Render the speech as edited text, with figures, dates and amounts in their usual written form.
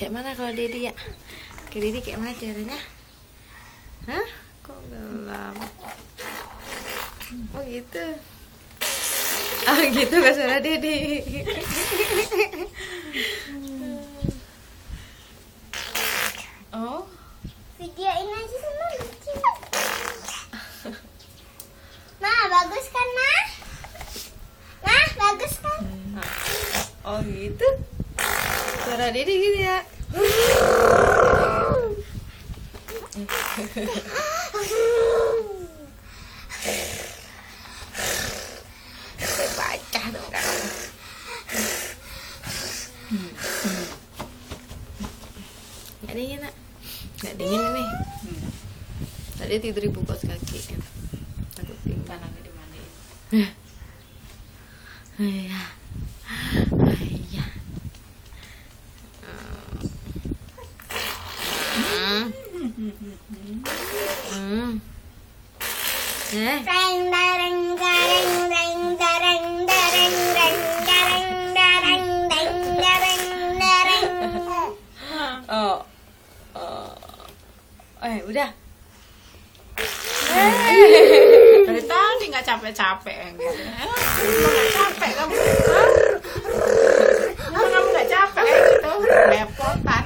Kayak mana kalau Dedi ya? Kayak Dedi kayak mana caranya? Hah? Kok gelap? Oh gitu. Oh gitu gak suara Dedi. Oh. Videoin aja sama lucu. Ma, bagus kan, Ma? Ma, bagus kan? Oh gitu. Suara Dedi gitu ya. Baca dong kan. Gak dingin nak? Gak dingin ini. Tadi tidur ibu kos kaki. Takut pingsan lagi dimandiin. Iya. Iya. Reng dareng dareng reng dareng dareng reng dareng dareng reng dareng dareng. Oh. Udah. Dari tadi nggak capek-capek gitu. Nggak capek kamu. Kamu nggak capek gitu. Repotan.